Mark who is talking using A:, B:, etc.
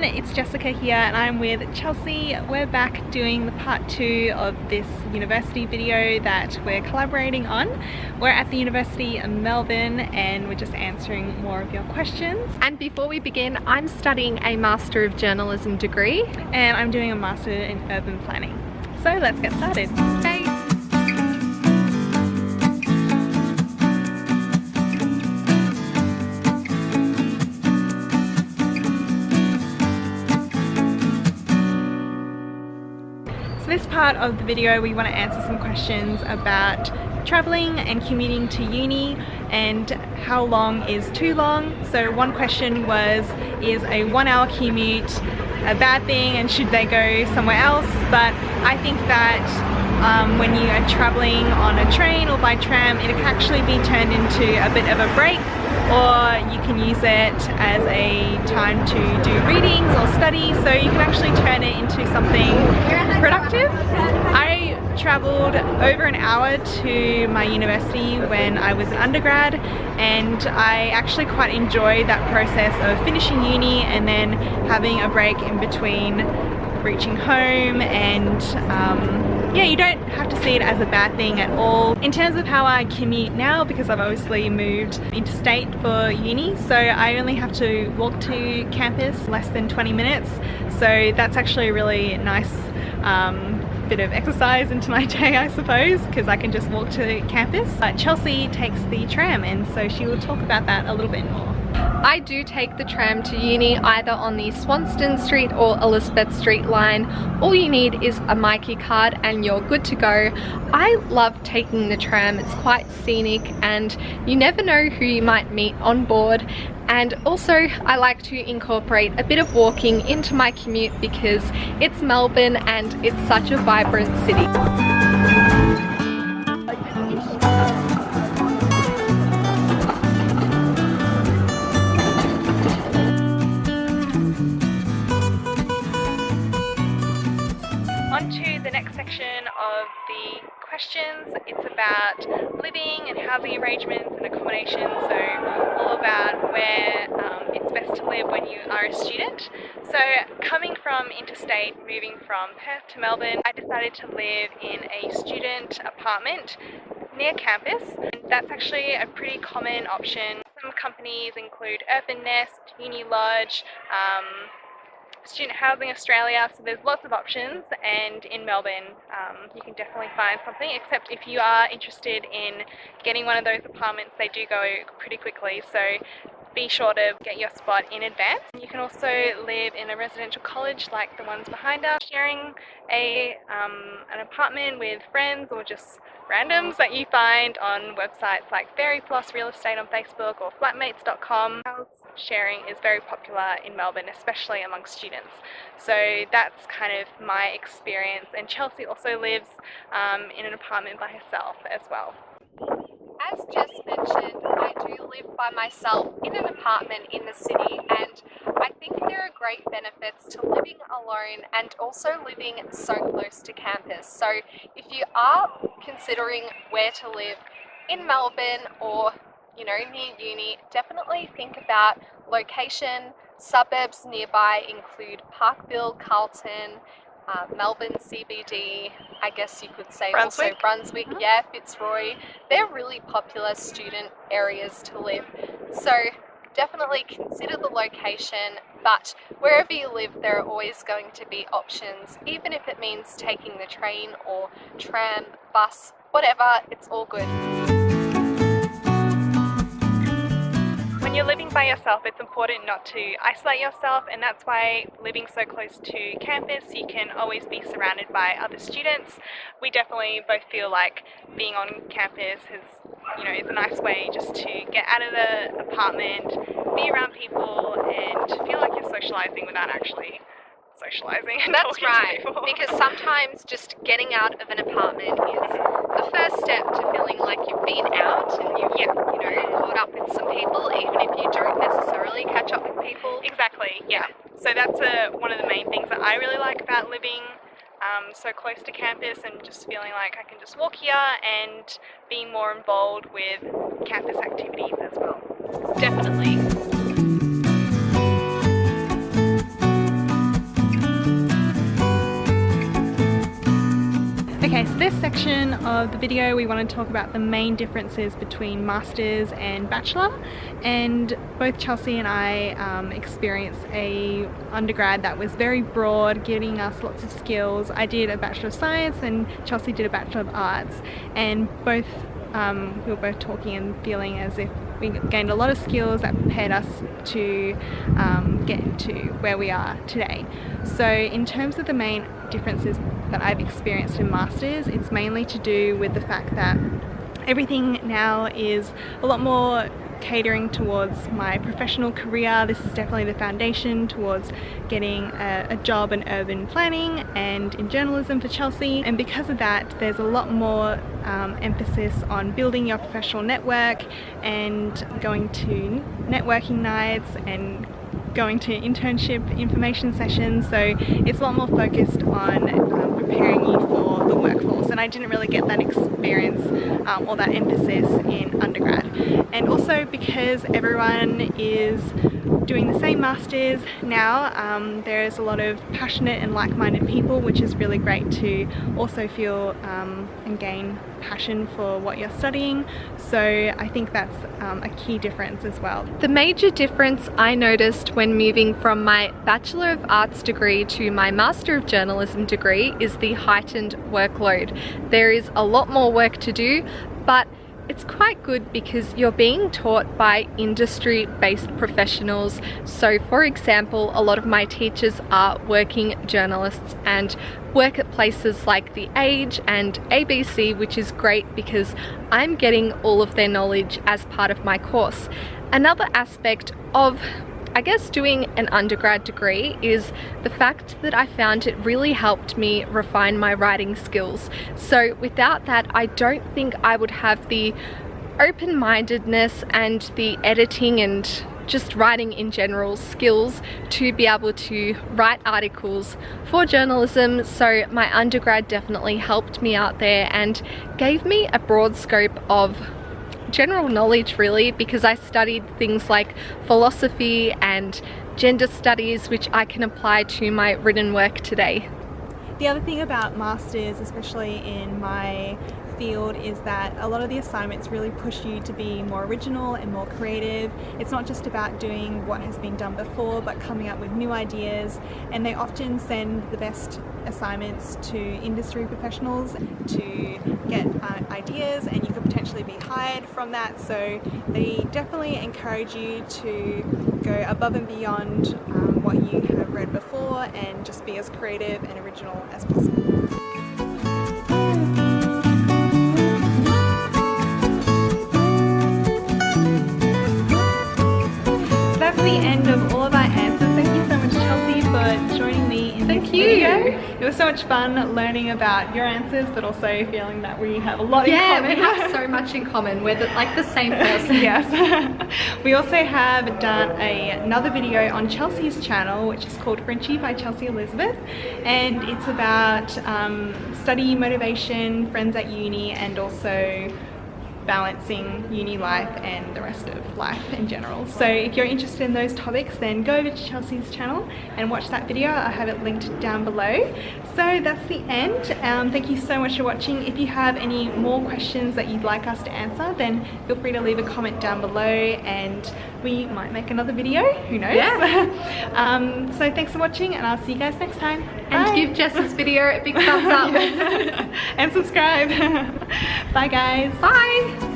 A: it's Jessica here and I'm with Chelsea. We're back doing the part 2 of this university video that we're collaborating on. We're at the University of Melbourne and we're just answering more of your questions.
B: And before we begin, I'm studying a Master of Journalism degree.
A: And I'm doing a Master in Urban Planning. So let's get started.
B: Okay.
A: So this part of the video we want to answer some questions about travelling and commuting to uni and how long is too long. So one question was, is a 1 hour commute a bad thing and should they go somewhere else? But I think that when you are travelling on a train or by tram, it can actually be turned into a bit of a break, or you can use it as a time to do readings or study, so you can actually turn it into something productive. I travelled over an hour to my university when I was an undergrad, and I actually quite enjoyed that process of finishing uni and then having a break in between reaching home. And yeah, you don't have to see it as a bad thing at all. In terms of how I commute now, because I've obviously moved interstate for uni, so I only have to walk to campus less than 20 minutes. So that's actually a really nice bit of exercise into my day, I suppose, because I can just walk to campus. Chelsea takes the tram, and so she will talk about that a little bit more.
B: I do take the tram to uni either on the Swanston Street or Elizabeth Street line. All you need is a Myki card and you're good to go. I love taking the tram, it's quite scenic and you never know who you might meet on board. And also I like to incorporate a bit of walking into my commute because it's Melbourne and it's such a vibrant city.
A: Of the questions, it's about living and housing arrangements and accommodation, so all about where it's best to live when you are a student. So coming from interstate, moving from Perth to Melbourne, I decided to live in a student apartment near campus, and that's actually a pretty common option. Some companies include Urban Nest, Uni Lodge, Student Housing Australia, so there's lots of options, and in Melbourne you can definitely find something, except if you are interested in getting one of those apartments, they do go pretty quickly, so be sure to get your spot in advance. You can also live in a residential college like the ones behind us, sharing an apartment with friends or just randoms that you find on websites like Fairy Plus Real Estate on Facebook or flatmates.com. House sharing is very popular in Melbourne, especially among students. So that's kind of my experience, and Chelsea also lives in an apartment by herself as well.
B: As Jess mentioned, I do live by myself in an apartment in the city, and I think there are great benefits to living alone and also living so close to campus. So if you are considering where to live in Melbourne or near uni, definitely think about location. Suburbs nearby include Parkville, Carlton, Melbourne CBD, I guess you could say
A: Brunswick.
B: Also Brunswick, yeah, Fitzroy. They're really popular student areas to live. So definitely consider the location, but wherever you live there are always going to be options, even if it means taking the train or tram, bus, whatever, it's all good.
A: When you're living by yourself, it's important not to isolate yourself, and that's why living so close to campus, you can always be surrounded by other students. We definitely both feel like being on campus is a nice way just to get out of the apartment, be around people, and feel like you're socializing without actually socializing and
B: That's
A: talking
B: right,
A: to people.
B: because sometimes just getting out of an apartment is the first step to feeling like you've been out and you've caught up with some people, even if you don't necessarily catch up with people.
A: Exactly, yeah. So that's one of the main things that I really like about living so close to campus, and just feeling like I can just walk here and being more involved with campus activities as well. Definitely. this section of the video we want to talk about the main differences between Masters and Bachelor, and both Chelsea and I experienced a undergrad that was very broad, giving us lots of skills. I did a Bachelor of Science and Chelsea did a Bachelor of Arts, and both we were both talking and feeling as if we gained a lot of skills that prepared us to get to where we are today. So in terms of the main differences that I've experienced in Masters, it's mainly to do with the fact that everything now is a lot more catering towards my professional career. This is definitely the foundation towards getting a job in urban planning and in journalism for Chelsea, and because of that there's a lot more emphasis on building your professional network and going to networking nights and going to internship information sessions. So it's a lot more focused on preparing you for the workforce, and I didn't really get that experience or that emphasis in undergrad. And also because everyone is doing the same Masters now, there's a lot of passionate and like-minded people, which is really great to also feel and gain passion for what you're studying. So I think that's a key difference as well.
B: The major difference I noticed when moving from my Bachelor of Arts degree to my Master of Journalism degree is the heightened workload. There is a lot more work to do, but it's quite good because you're being taught by industry-based professionals. So for example, a lot of my teachers are working journalists and work at places like The Age and ABC, which is great because I'm getting all of their knowledge as part of my course. Another aspect of, I guess, doing an undergrad degree is the fact that I found it really helped me refine my writing skills. So without that, I don't think I would have the open-mindedness and the editing and just writing in general skills to be able to write articles for journalism. So my undergrad definitely helped me out there and gave me a broad scope of general knowledge, really, because I studied things like philosophy and gender studies, which I can apply to my written work today.
A: The other thing about Masters, especially in my field, is that a lot of the assignments really push you to be more original and more creative. It's not just about doing what has been done before, but coming up with new ideas, and they often send the best assignments to industry professionals to get ideas, and you could potentially be hired from that. So they definitely encourage you to go above and beyond what you have read before and just be as creative and original as possible. That's the end of all of our answers. Thank you so much, Chelsea, for joining me in this video. It was so much fun learning about your answers, but also feeling that we have a lot in common.
B: Yeah, we have so much in common. We're like the same person.
A: Yes. We also have done another video on Chelsea's channel, which is called Frenchy by Chelsea Elizabeth, and it's about study motivation, friends at uni, and also balancing uni life and the rest of life in general. So if you're interested in those topics, then go over to Chelsea's channel and watch that video. I have it linked down below. So that's the end. Thank you so much for watching. If you have any more questions that you'd like us to answer, then feel free to leave a comment down below and we might make another video, who knows. Yeah. So thanks for watching, and I'll see you guys next time.
B: And
A: Bye.
B: give Jess's video a big thumbs up.
A: And subscribe. Bye guys.
B: Bye.